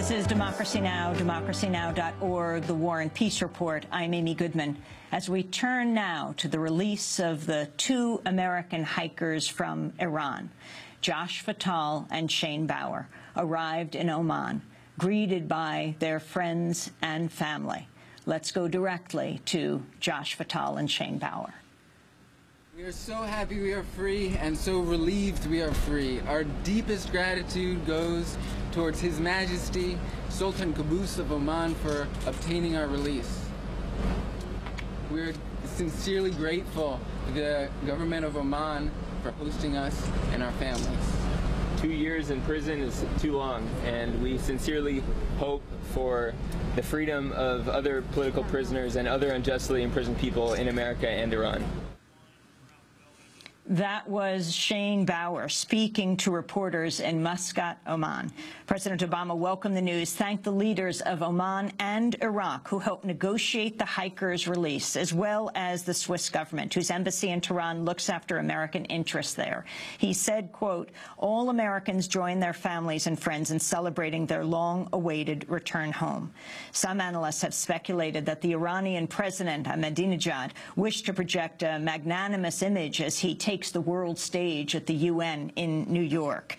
This is Democracy Now!, democracynow.org, The War and Peace Report. I'm Amy Goodman. As we turn now to the release of the two American hikers from Iran, Josh Fattal and Shane Bauer, arrived in Oman, greeted by their friends and family. Let's go directly to Josh Fattal and Shane Bauer. We are so happy we are free and so relieved we are free. Our deepest gratitude goes towards His Majesty, Sultan Qaboos of Oman, for obtaining our release. We're sincerely grateful to the government of Oman for hosting us and our families. 2 years in prison is too long, and we sincerely hope for the freedom of other political prisoners and other unjustly imprisoned people in America and Iran. That was Shane Bauer speaking to reporters in Muscat, Oman. President Obama welcomed the news, thanked the leaders of Oman and Iraq who helped negotiate the hikers' release, as well as the Swiss government, whose embassy in Tehran looks after American interests there. He said, quote, "All Americans join their families and friends in celebrating their long-awaited return home." Some analysts have speculated that the Iranian president, Ahmadinejad, wished to project a magnanimous image as he takes the world stage at the UN in New York.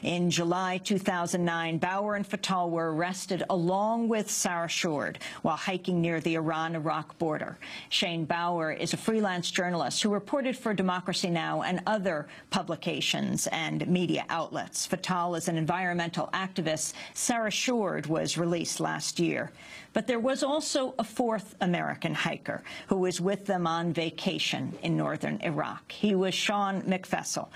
In July 2009, Bauer and Fattal were arrested along with Sarah Shourd while hiking near the Iran-Iraq border. Shane Bauer is a freelance journalist who reported for Democracy Now! And other publications and media outlets. Fattal is an environmental activist. Sarah Shourd was released last year. But there was also a fourth American hiker who was with them on vacation in northern Iraq. He was Sean McFessel.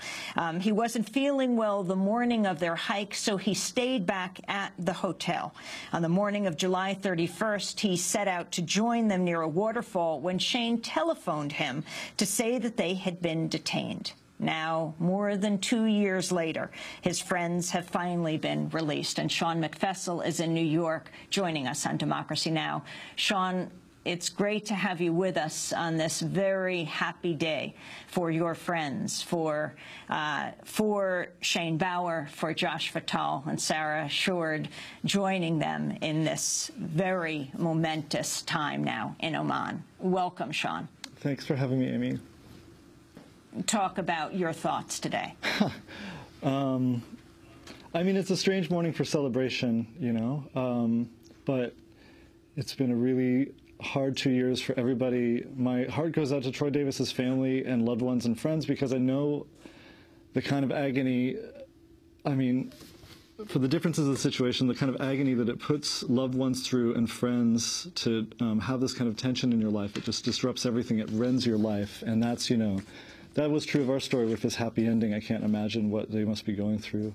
He wasn't feeling well the morning of their hike, so he stayed back at the hotel. On the morning of July 31st, he set out to join them near a waterfall when Shane telephoned him to say that they had been detained. Now, more than 2 years later, his friends have finally been released, and Sean McFessel is in New York joining us on Democracy Now! Sean, it's great to have you with us on this very happy day for your friends, for Shane Bauer, for Josh Fattal and Sarah Shourd, joining them in this very momentous time now in Oman. Welcome, Sean. Thanks for having me, Amy. Talk about your thoughts today. I mean, it's a strange morning for celebration, you know, but it's been a really hard 2 years for everybody. My heart goes out to Troy Davis's family and loved ones and friends, because I know the kind of agony, I mean, for the differences of the situation, the kind of agony that it puts loved ones through and friends to have this kind of tension in your life. It just disrupts everything. It rends your life. And that's, you know, that was true of our story with this happy ending. I can't imagine what they must be going through.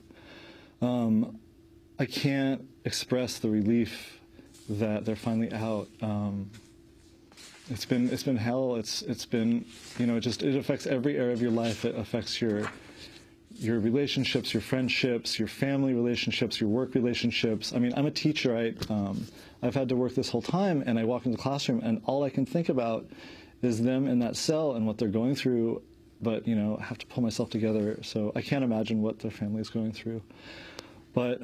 I can't express the relief that they're finally out. It's been hell. It's been, you know, it affects every area of your life. It affects your relationships, your friendships, your family relationships, your work relationships. I mean, I'm a teacher. I've had to work this whole time, and I walk into the classroom, and all I can think about is them in that cell and what they're going through. But, you know, I have to pull myself together, so I can't imagine what their family is going through. But,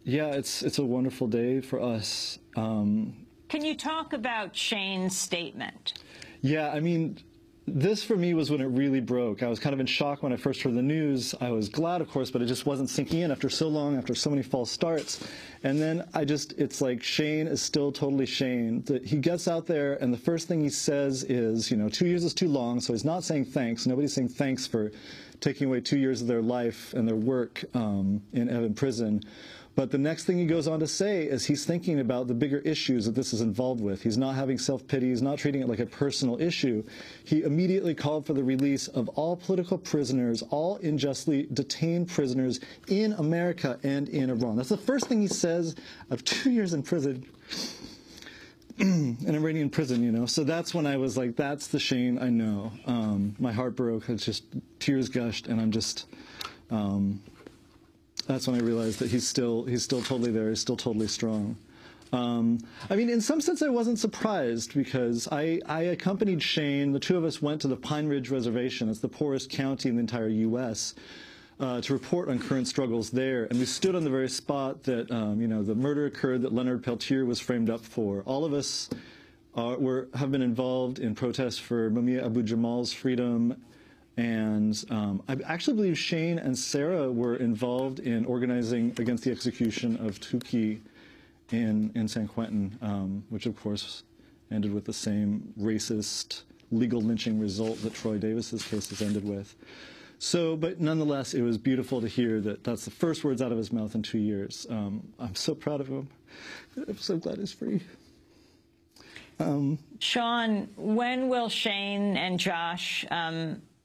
yeah, it's a wonderful day for us. Can you talk about Shane's statement? Yeah, I mean, this for me was when it really broke. I was kind of in shock when I first heard the news. I was glad, of course, but it just wasn't sinking in after so long, after so many false starts. And then it's like Shane is still totally Shane. He gets out there, and the first thing he says is, you know, 2 years is too long, so he's not saying thanks. Nobody's saying thanks for taking away 2 years of their life and their work in prison. But the next thing he goes on to say is he's thinking about the bigger issues that this is involved with. He's not having self-pity. He's not treating it like a personal issue. He immediately called for the release of all political prisoners, all unjustly detained prisoners in America and in Iran. That's the first thing he says of 2 years in prison, an Iranian prison, you know. So that's when I was like, that's the Shane I know. My heart broke. It's just tears gushed, and I'm just... that's when I realized that he's still totally there. He's still totally strong. I mean, in some sense, I wasn't surprised, because I accompanied Shane. The two of us went to the Pine Ridge Reservation. It's the poorest county in the entire U.S. to report on current struggles there. And we stood on the very spot that, the murder occurred that Leonard Peltier was framed up for. All of us have been involved in protests for Mumia Abu-Jamal's freedom. And I actually believe Shane and Sarah were involved in organizing against the execution of Touki in San Quentin, which of course ended with the same racist legal lynching result that Troy Davis's case has ended with. So, but nonetheless, it was beautiful to hear that that's the first words out of his mouth in 2 years. I'm so proud of him. I'm so glad he's free. Sean, when will Shane and Josh,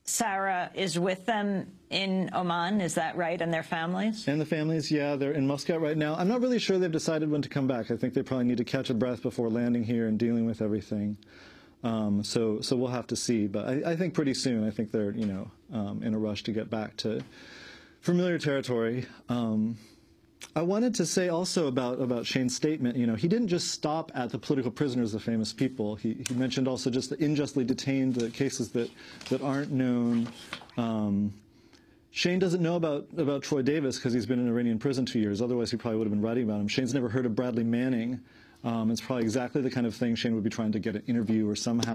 Sarah is with them in Oman, is that right, and their families? And the families, yeah, they're in Muscat right now. I'm not really sure they've decided when to come back. I think they probably need to catch a breath before landing here and dealing with everything. So we'll have to see. But I think pretty soon, I think they're, in a rush to get back to familiar territory. I wanted to say also about Shane's statement, he didn't just stop at the political prisoners of famous people. He mentioned also just the unjustly detained, the cases that aren't known. Shane doesn't know about Troy Davis because he's been in Iranian prison 2 years. Otherwise, he probably would have been writing about him. Shane's never heard of Bradley Manning. It's probably exactly the kind of thing Shane would be trying to get an interview or somehow